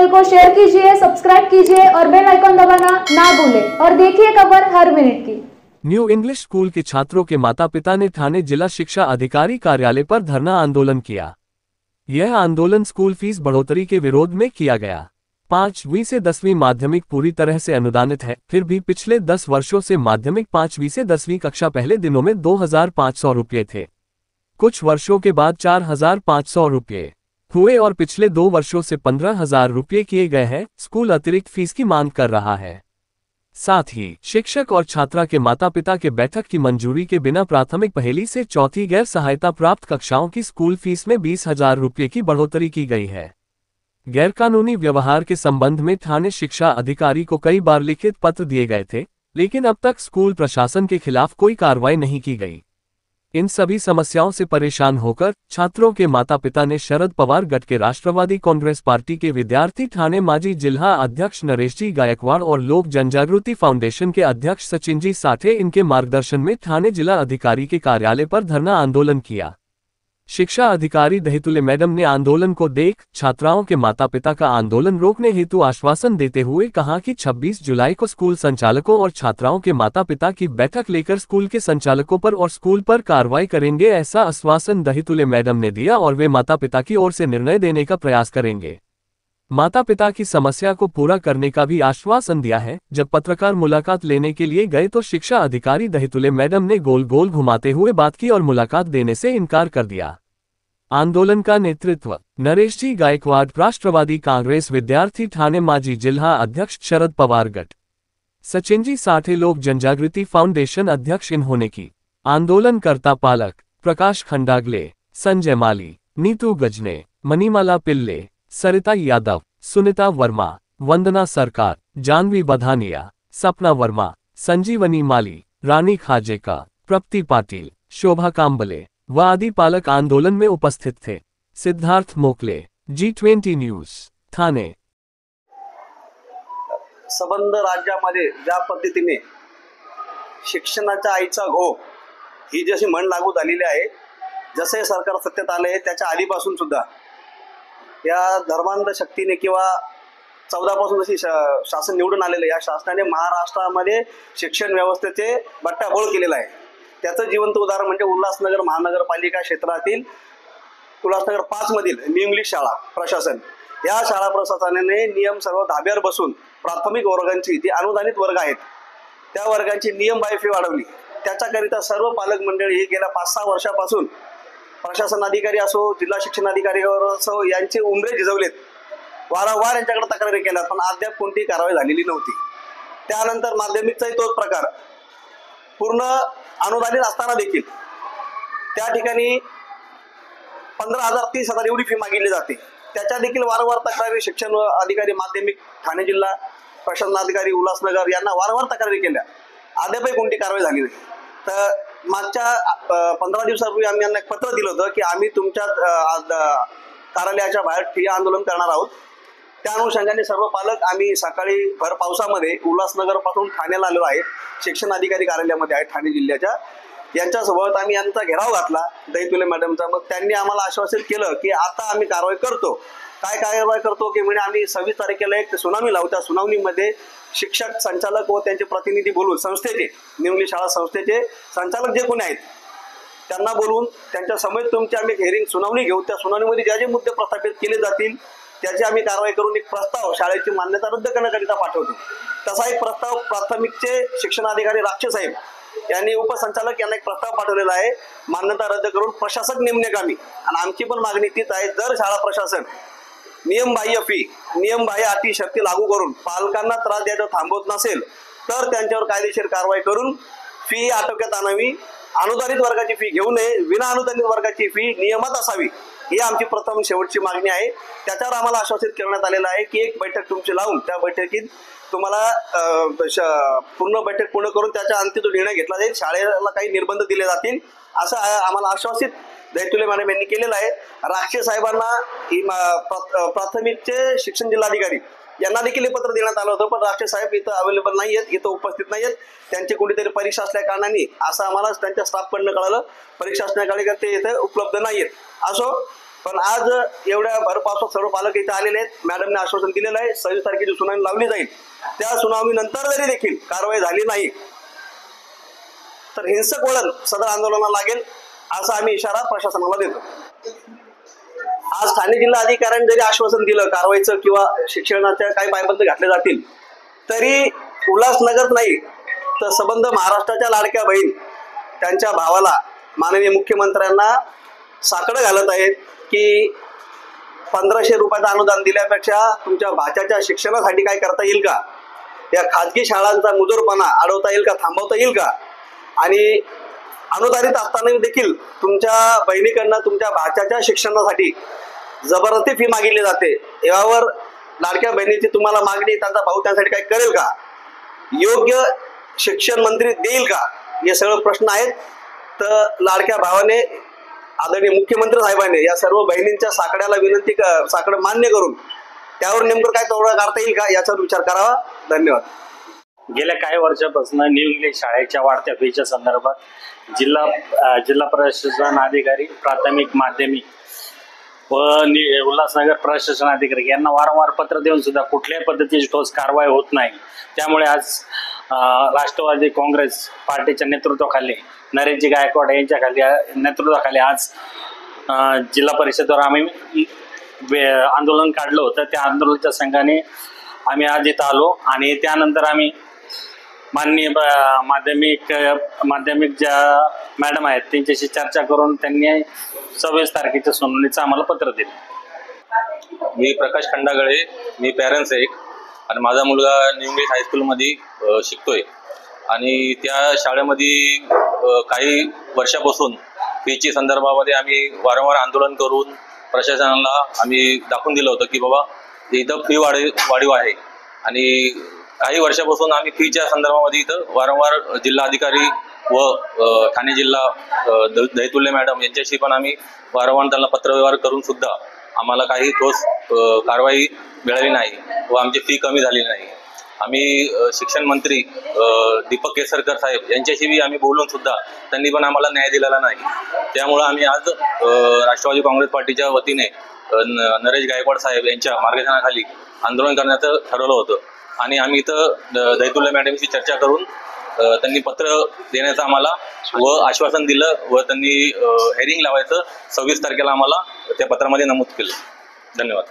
Channel को share कीजिए, subscribe कीजिए और बेल आइकन दबाना ना भूलें और देखिए खबर हर मिनट की। न्यू इंग्लिश स्कूल के छात्रों के माता पिता ने ठाणे जिला शिक्षा अधिकारी कार्यालय पर धरना आंदोलन किया। यह आंदोलन स्कूल फीस बढ़ोतरी के विरोध में किया गया। 5वीं से 10वीं माध्यमिक पूरी तरह से अनुदानित है, फिर भी पिछले 10 वर्षों से माध्यमिक 5वीं से 10वीं कक्षा पहले दिनों में 2,500 रुपये थे। कुछ वर्षों के बाद 4,500 रुपये हुए और पिछले 2 वर्षों से 15,000 रुपये किए गए हैं। स्कूल अतिरिक्त फीस की मांग कर रहा है। साथ ही शिक्षक और छात्रा के माता पिता के बैठक की मंजूरी के बिना प्राथमिक पहली से चौथी गैर सहायता प्राप्त कक्षाओं की स्कूल फीस में 20,000 रुपये की बढ़ोतरी की गई है। गैरकानूनी व्यवहार के संबंध में ठाणे शिक्षा अधिकारी को कई बार लिखित पत्र दिए गए थे, लेकिन अब तक स्कूल प्रशासन के खिलाफ कोई कार्रवाई नहीं की गई। इन सभी समस्याओं से परेशान होकर छात्रों के माता पिता ने शरद पवार गट के राष्ट्रवादी कांग्रेस पार्टी के विद्यार्थी ठाणे माजी जिला अध्यक्ष नरेशजी गायकवाड़ और लोक जनजागृति फाउंडेशन के अध्यक्ष सचिनजी साठे इनके मार्गदर्शन में ठाणे जिला अधिकारी के कार्यालय पर धरना आंदोलन किया। शिक्षा अधिकारी दहितुले मैडम ने आंदोलन को देख छात्राओं के माता पिता का आंदोलन रोकने हेतु आश्वासन देते हुए कहा कि 26 जुलाई को स्कूल संचालकों और छात्राओं के माता पिता की बैठक लेकर स्कूल के संचालकों पर और स्कूल पर कार्रवाई करेंगे। ऐसा आश्वासन दहितुले मैडम ने दिया और वे माता पिता की ओर से निर्णय देने का प्रयास करेंगे। माता पिता की समस्या को पूरा करने का भी आश्वासन दिया है। जब पत्रकार मुलाकात लेने के लिए गए तो शिक्षा अधिकारी दहितुले मैडम ने गोल गोल घुमाते हुए बात की और मुलाकात देने से इनकार कर दिया। आंदोलन का नेतृत्व नरेशजी गायकवाड़ राष्ट्रवादी कांग्रेस विद्यार्थी ठाणे माजी जिला अध्यक्ष शरद पवार गट, सचिनजी साठे लोक जनजागृति फाउंडेशन अध्यक्ष इन्होंने की। आंदोलनकर्ता पालक प्रकाश खंडागले, संजय माली, नीतू गजने, मनीमाला पिल्ले, सरिता यादव, सुनीता वर्मा, वंदना सरकार, जानवी बधानिया, सपना वर्मा, संजीवनी माली, रानी खाजेका, प्रप्ति पाटिल, शोभा कांबले व आदि पालक आंदोलन में उपस्थित थे। Siddharth Mokale, G20 news, Thane. संबंध राज्यामध्ये ज्या पद्धतीने शिक्षणाच्या आईचा घोग ही जशी म्हण लागू झालेली आहे, जसे सरकार सत्तेत आले त्याच्या आधीपासून सुद्धा या धर्मांध शक्तीने किंवा 14 पासून जशी शासन निवडून आलेले या शासनाने महाराष्ट्रामध्ये शिक्षण व्यवस्थेचे बट्ट्याबोळ केलेला आहे। त्याचं जिवंत उदाहरण म्हणजे उल्हासनगर महानगरपालिका क्षेत्रातील उल्हासनगर 5 मधील न्यू इंग्लिश शाळा प्रशासन, या शाळा प्रशासनाने नियम सर्व धाब्यावर बसून प्राथमिक वर्गांची जी अनुदानित वर्ग आहेत त्या वर्गांची नियमबाह्य फी वाढवली। त्याच्याकरिता सर्व पालक मंडळी गेल्या 5-6 वर्षापासून प्रशासन अधिकारी असो, जिल्हा शिक्षण अधिकारी असो यांचे उंबरे झिजवलेत। वारंवार यांच्याकडे तक्रारी केल्या पण अद्याप कोणतीही कारवाई झालेली नव्हती। त्यानंतर माध्यमिकचाही तोच प्रकार, पूर्ण अनुदानित असताना देखील त्या ठिकाणी 15,000 30,000 एवढी फी मागितली जाते। त्याच्या देखील वारंवार तक्रारी शिक्षण अधिकारी माध्यमिक ठाणे जिल्हा प्रशासनाधिकारी उल्हासनगर यांना वारंवार तक्रारी केल्या, अद्यापही कोणती कारवाई झाली नाही। तर मागच्या 15 दिवसापूर्वी आम्ही यांना एक पत्र दिलं होतं की आम्ही तुमच्या कार्यालयाच्या बाहेर ठिय्या आंदोलन करणार आहोत। त्या अनुषंगाने सर्व पालक आम्ही सकाळी भर पावसामध्ये उल्हासनगर पासून ठाण्याला आलेलो आहे। शिक्षण अधिकारी कार्यालयामध्ये आहे ठाणे जिल्ह्याच्या, यांच्यासोबत आम्ही यांचा घेराव घातला दहितुले मॅडमचा। मग त्यांनी आम्हाला आश्वासित केलं की आता आम्ही कारवाई करतो। काय कारवाई करतो की म्हणजे आम्ही 26 तारखेला एक सुनावणी लावू। त्या सुनावणीमध्ये शिक्षक संचालक व त्यांचे प्रतिनिधी बोलून संस्थेचे न्यू इंग्लिश शाळा संस्थेचे संचालक जे कोणी आहेत त्यांना बोलून त्यांच्या समेत तुमची आम्ही हिअरिंग सुनावणी घेऊ। त्या सुनावणीमध्ये ज्या जे मुद्दे प्रस्थापित केले जातील त्याची आम्ही कारवाई करून एक प्रस्ताव शाळेची मान्यता रद्द करण्याकरिता पाठवतो। तसा एक प्रस्ताव प्राथमिकचे शिक्षण अधिकारी राक्षे साहेब यांनी उपसंचालक यांना एक प्रस्ताव पाठवलेला आहे मान्यता रद्द करून प्रशासक नेमण्याकामी। आणि आमची पण मागणी तीच आहे, जर शाळा प्रशासन नियमबाह्य फी नियमबाह्य अटी शर्ती लागू करून पालकांना त्रास द्यायचा थांबवत नसेल तर त्यांच्यावर कायदेशीर कारवाई करून फी आटोक्यात आणावी। अनुदानित वर्गाची फी घेऊ नये, विना अनुदानित वर्गाची फी नियमात असावी ही आमची प्रथम शेवटची मागणी आहे। त्याच्यावर आम्हाला आश्वासित करण्यात आलेलं आहे की एक बैठक तुमची लावून त्या बैठकीत तुम्हाला पूर्ण बैठक पूर्ण करून त्याच्या अंती जो निर्णय घेतला जाईल, शाळेला काही निर्बंध दिले जातील असं आम्हाला आश्वासित दहितुले मॅडम यांनी केलेलं आहे। राक्षे साहेबांना प्राथमिकचे शिक्षण जिल्हाधिकारी यांना देखील पत्र देण्यात आलं होतं, पण राक्षे साहेब इथं अवेलेबल नाही आहेत, इथं उपस्थित नाही आहेत। त्यांची कुठेतरी परीक्षा असल्या कारणाने असं आम्हाला त्यांच्या स्टाफकडनं कळालं, परीक्षा असल्या कारणाने ते इथे उपलब्ध नाही आहेत। असो, पण आज एवढ्या भरपावसात सर्व पालक इथे आलेले आहेत. मॅडमने आश्वासन दिलेलं आहे 26 तारखेची सुनावणी लावली जाईल. त्या सुनावणीनंतर जरी देखील कारवाई झाली नाही तर हिंसक वळण सदर आंदोलनाला लागेल असा आम्ही इशारा प्रशासनाला देतो. आज ठाणे जिल्हा अधिकाऱ्यांनी जरी आश्वासन दिलं कारवाईचं किंवा शिक्षणाच्या काही पायबंद घातले जातील तरी उल्हासनगर नाही तर संबंध महाराष्ट्राच्या लाडक्या बहीण त्यांच्या भावाला माननीय मुख्यमंत्र्यांना साकडं घालत आहेत की 1500 रुपयाचं अनुदान दिल्यापेक्षा तुमच्या भाच्याच्या शिक्षणासाठी काय करता येईल का, या खाजगी शाळांचा मुजोरपणा अडवता येईल का, थांबवता येईल का, आणि अनुदानित असताना देखील तुमच्या बहिणीकडनं तुमच्या भाच्याच्या शिक्षणासाठी जबरदस्ती फी मागितली जाते. यावर लाडक्या बहिणीची तुम्हाला मागणी त्यांचा भाऊ त्यासाठी काय करेल का, योग्य शिक्षण मंत्री देईल का, हे सगळे प्रश्न आहेत. तर लाडक्या भावाने आदरणीय मुख्यमंत्री साहेबांनी या सर्व बहिणींच्या साकड्याला साकडं मान्य करून त्यावर नेमकं काय तोडगा काढता येईल का याचा विचार करावा. धन्यवाद. गेल्या काही वर्षापासून न्यू इंग्लिश शाळेच्या वाढत्या फीच्या संदर्भात जिल्हा प्रशासन अधिकारी, प्राथमिक, माध्यमिक व उल्हासनगर प्रशासन अधिकारी यांना वारंवार पत्र देऊन सुद्धा कुठल्याही पद्धतीची ठोस कारवाई होत नाही. त्यामुळे आज राष्ट्रवादी काँग्रेस पार्टीच्या नेतृत्वाखाली नरेशजी गायकवाड यांच्या नेतृत्वाखाली आज जिल्हा परिषदेवर आम्ही आंदोलन काढलं होतं. त्या आंदोलनाच्या संघाने आम्ही आज इथं आलो आणि त्यानंतर आम्ही माननीय माध्यमिक ज्या मॅडम आहेत त्यांच्याशी चर्चा करून त्यांनी 26 तारखेच्या सुनावणीचं आम्हाला पत्र दिलं. मी प्रकाश खंडागळे, मी पॅरेंट्स एक आणि माझा मुलगा न्यू इंग्लिश हायस्कूलमध्ये शिकतोय आणि त्या शाळेमध्ये काही वर्षापासून फीची संदर्भामध्ये आम्ही वारंवार आंदोलन करून प्रशासनाला आम्ही दाखवून दिलं होतं की बाबा इथं फी वाढीव आहे आणि काही वर्षापासून आम्ही फीच्या संदर्भामध्ये इथं वारंवार जिल्हाधिकारी व ठाणे जिल्हा दैतुल्य मॅडम यांच्याशी पण आम्ही वारंवार त्यांना पत्रव्यवहार करून सुद्धा आम्हाला काही ठोस कारवाई मिळाली नाही व आमची फी कमी झाली नाही. आम्ही शिक्षण मंत्री दीपक केसरकर साहेब यांच्याशी आम्ही बोलून सुद्धा त्यांनी पण आम्हाला न्याय दिलेला नाही. त्यामुळं आम्ही आज राष्ट्रवादी काँग्रेस पार्टीच्या वतीने नरेश गायकवाड साहेब यांच्या मार्गदर्शनाखाली आंदोलन करण्याचं ठरवलं होतं आणि आम्ही इथं दैतुल्य मॅडमशी चर्चा करून त्यांनी पत्र देण्याचं आम्हाला व आश्वासन दिलं व त्यांनी हेरिंग लावायचं 26 तारखेला आम्हाला त्या पत्रामध्ये नमूद केलं. धन्यवाद.